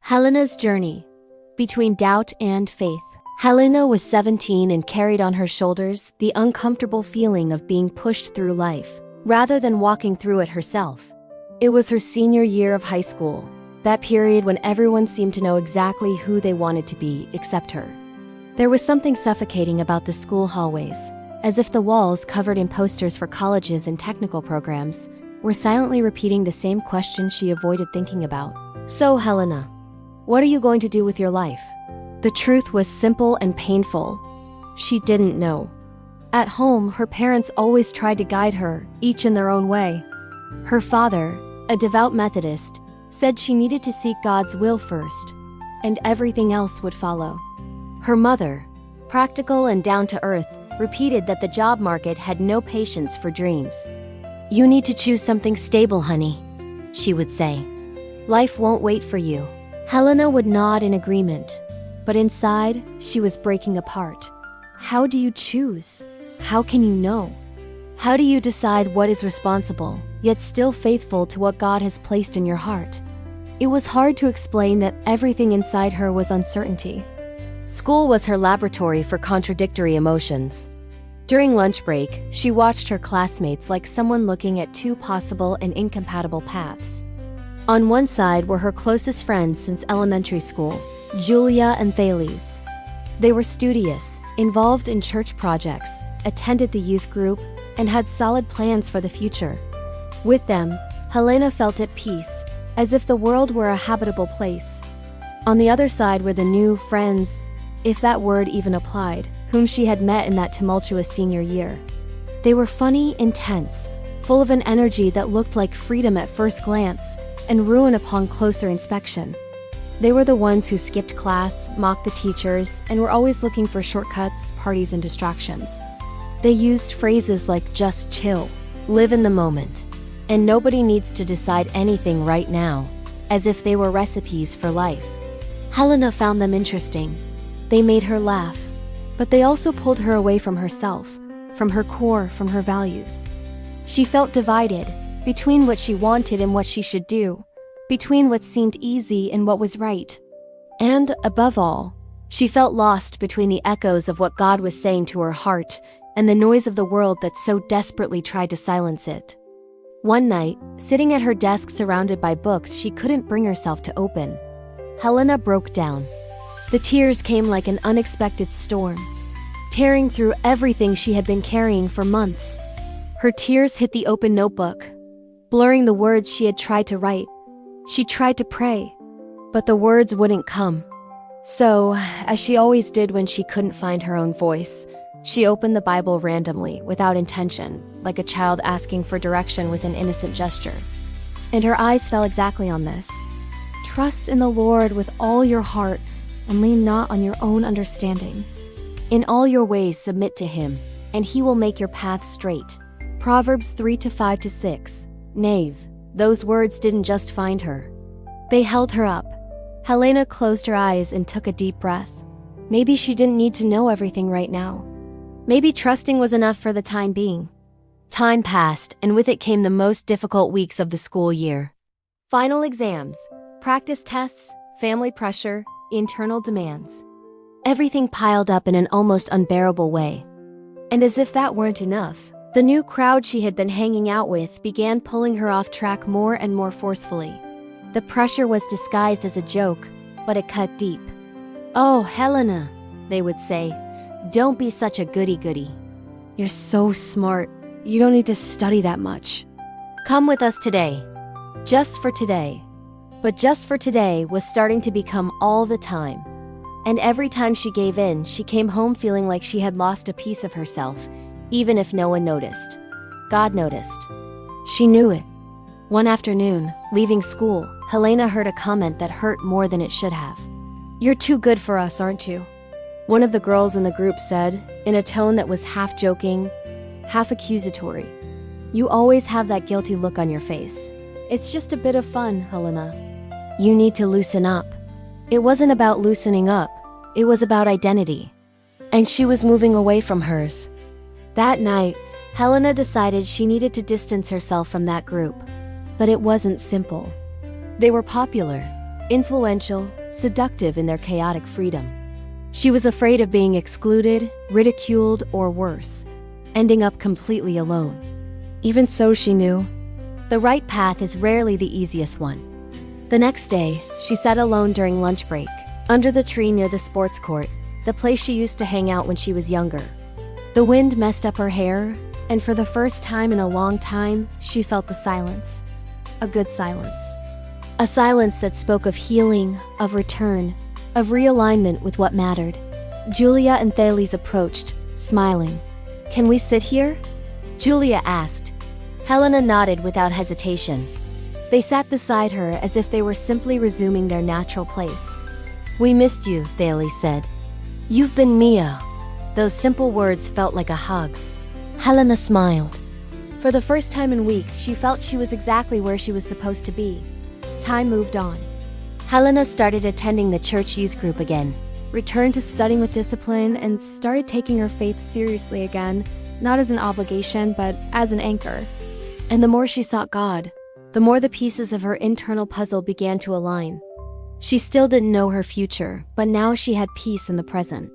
Helena's journey between doubt and faith. Helena was 17 and carried on her shoulders the uncomfortable feeling of being pushed through life, rather than walking through it herself. It was her senior year of high school, that period when everyone seemed to know exactly who they wanted to be except her. There was something suffocating about the school hallways, as if the walls covered in posters for colleges and technical programs were silently repeating the same question she avoided thinking about. So, Helena, what are you going to do with your life? The truth was simple and painful. She didn't know. At home, her parents always tried to guide her, each in their own way. Her father, a devout Methodist, said she needed to seek God's will first, and everything else would follow. Her mother, practical and down-to-earth, repeated that the job market had no patience for dreams. "You need to choose something stable, honey," she would say. "Life won't wait for you." Helena would nod in agreement, but inside, she was breaking apart. How do you choose? How can you know? How do you decide what is responsible, yet still faithful to what God has placed in your heart? It was hard to explain that everything inside her was uncertainty. School was her laboratory for contradictory emotions. During lunch break, she watched her classmates like someone looking at two possible and incompatible paths. On one side were her closest friends since elementary school, Julia and Thales. They were studious, involved in church projects, attended the youth group, and had solid plans for the future. With them, Helena felt at peace, as if the world were a habitable place. On the other side were the new friends, if that word even applied, whom she had met in that tumultuous senior year. They were funny, intense, full of an energy that looked like freedom at first glance, and ruin upon closer inspection. They were the ones who skipped class, mocked the teachers, and were always looking for shortcuts, parties, and distractions. They used phrases like "just chill," "live in the moment," and "nobody needs to decide anything right now," as if they were recipes for life. Helena found them interesting. They made her laugh, but they also pulled her away from herself, from her core, from her values. She felt divided, between what she wanted and what she should do, between what seemed easy and what was right. And, above all, she felt lost between the echoes of what God was saying to her heart and the noise of the world that so desperately tried to silence it. One night, sitting at her desk surrounded by books she couldn't bring herself to open, Helena broke down. The tears came like an unexpected storm, tearing through everything she had been carrying for months. Her tears hit the open notebook, blurring the words she had tried to write. She tried to pray, but the words wouldn't come. So, as she always did when she couldn't find her own voice, she opened the Bible randomly, without intention, like a child asking for direction with an innocent gesture. And her eyes fell exactly on this. "Trust in the Lord with all your heart, and lean not on your own understanding. In all your ways submit to him, and he will make your path straight." Proverbs 3:5-6. Knave. Those words didn't just find her. They held her up. Helena closed her eyes and took a deep breath. Maybe she didn't need to know everything right now. Maybe trusting was enough for the time being. Time passed, and with it came the most difficult weeks of the school year. Final exams, practice tests, family pressure, internal demands. Everything piled up in an almost unbearable way. And as if that weren't enough, the new crowd she had been hanging out with began pulling her off track more and more forcefully. The pressure was disguised as a joke, but it cut deep. "Oh, Helena," they would say, "don't be such a goody-goody. You're so smart. You don't need to study that much. Come with us today. Just for today." But just for today was starting to become all the time. And every time she gave in, she came home feeling like she had lost a piece of herself, even if no one noticed. God noticed. She knew it. One afternoon, leaving school, Helena heard a comment that hurt more than it should have. "You're too good for us, aren't you?" One of the girls in the group said, in a tone that was half joking, half accusatory. "You always have that guilty look on your face. It's just a bit of fun, Helena. You need to loosen up." It wasn't about loosening up, it was about identity. And she was moving away from hers. That night, Helena decided she needed to distance herself from that group. But it wasn't simple. They were popular. influential, seductive in their chaotic freedom. She was afraid of being excluded, ridiculed, or worse, ending up completely alone. Even so, she knew the right path is rarely the easiest one. The next day, she sat alone during lunch break, under the tree near the sports court, the place she used to hang out when she was younger. The wind messed up her hair, and for the first time in a long time, she felt the silence. A good silence. A silence that spoke of healing, of return, of realignment with what mattered. Julia and Thales approached, smiling. "Can we sit here?" Julia asked. Helena nodded without hesitation. They sat beside her as if they were simply resuming their natural place. "We missed you," Thales said. "You've been Mia." Those simple words felt like a hug. Helena smiled. For the first time in weeks, she felt she was exactly where she was supposed to be. Time moved on. Helena started attending the church youth group again, returned to studying with discipline, and started taking her faith seriously again, not as an obligation, but as an anchor. And the more she sought God, the more the pieces of her internal puzzle began to align. She still didn't know her future, but now she had peace in the present.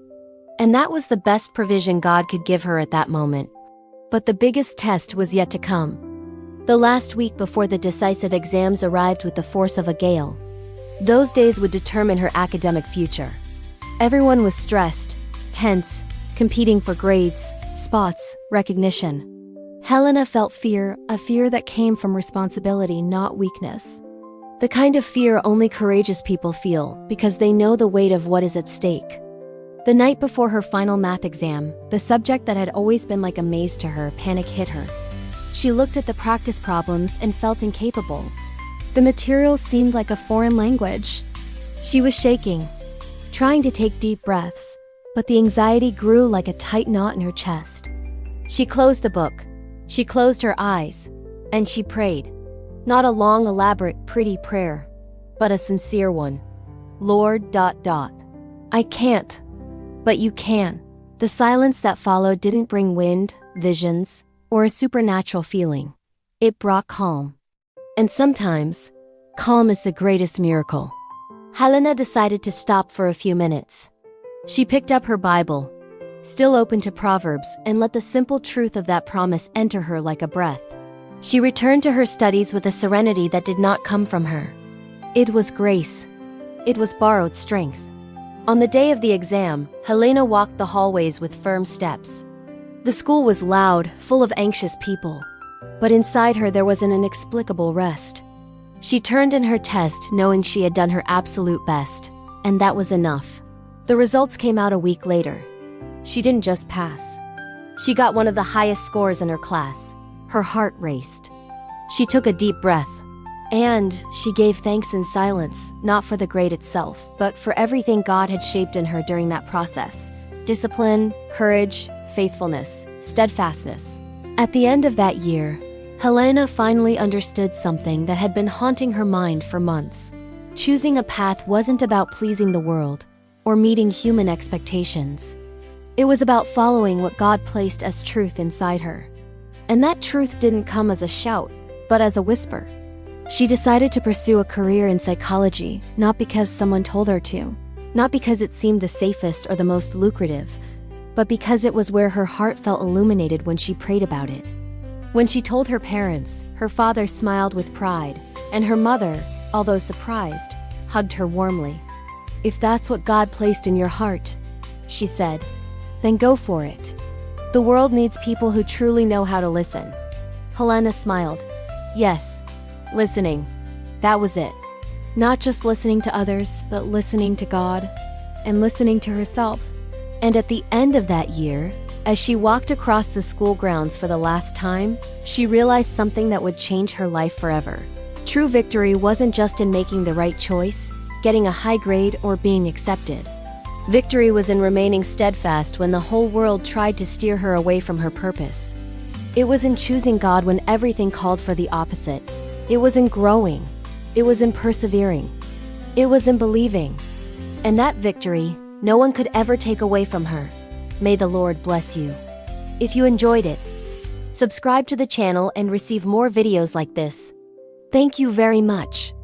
And that was the best provision God could give her at that moment. But the biggest test was yet to come. The last week before the decisive exams arrived with the force of a gale. Those days would determine her academic future. Everyone was stressed, tense, competing for grades, spots, recognition. Helena felt fear, a fear that came from responsibility, not weakness. The kind of fear only courageous people feel because they know the weight of what is at stake. The night before her final math exam, the subject that had always been like a maze to her, panic hit her. She looked at the practice problems and felt incapable. The materials seemed like a foreign language. She was shaking, trying to take deep breaths, but the anxiety grew like a tight knot in her chest. She closed the book. She closed her eyes, and she prayed. Not a long, elaborate, pretty prayer, but a sincere one. Lord, ... I can't, but you can. The silence that followed didn't bring wind, visions, or a supernatural feeling. It brought calm. And sometimes, calm is the greatest miracle. Helena decided to stop for a few minutes. She picked up her Bible, still open to Proverbs, and let the simple truth of that promise enter her like a breath. She returned to her studies with a serenity that did not come from her. It was grace. It was borrowed strength. On the day of the exam, Helena walked the hallways with firm steps. The school was loud, full of anxious people. But inside her there was an inexplicable rest. She turned in her test knowing she had done her absolute best, and that was enough. The results came out a week later. She didn't just pass. She got one of the highest scores in her class. Her heart raced. She took a deep breath. And she gave thanks in silence, not for the grade itself, but for everything God had shaped in her during that process. Discipline, courage, faithfulness, steadfastness. At the end of that year, Helena finally understood something that had been haunting her mind for months. Choosing a path wasn't about pleasing the world or meeting human expectations. It was about following what God placed as truth inside her. And that truth didn't come as a shout, but as a whisper. She decided to pursue a career in psychology, not because someone told her to, not because it seemed the safest or the most lucrative, but because it was where her heart felt illuminated when she prayed about it. When she told her parents, her father smiled with pride, and her mother, although surprised, hugged her warmly. "If that's what God placed in your heart," she said, "then go for it. The world needs people who truly know how to listen." Helena smiled. Yes, listening. That was it. Not just listening to others, but listening to God, and listening to herself. And at the end of that year, as she walked across the school grounds for the last time, she realized something that would change her life forever. True victory wasn't just in making the right choice, getting a high grade, or being accepted. Victory was in remaining steadfast when the whole world tried to steer her away from her purpose. It was in choosing God when everything called for the opposite. It was in growing. It was in persevering. It was in believing. And that victory, no one could ever take away from her. May the Lord bless you. If you enjoyed it, subscribe to the channel and receive more videos like this. Thank you very much.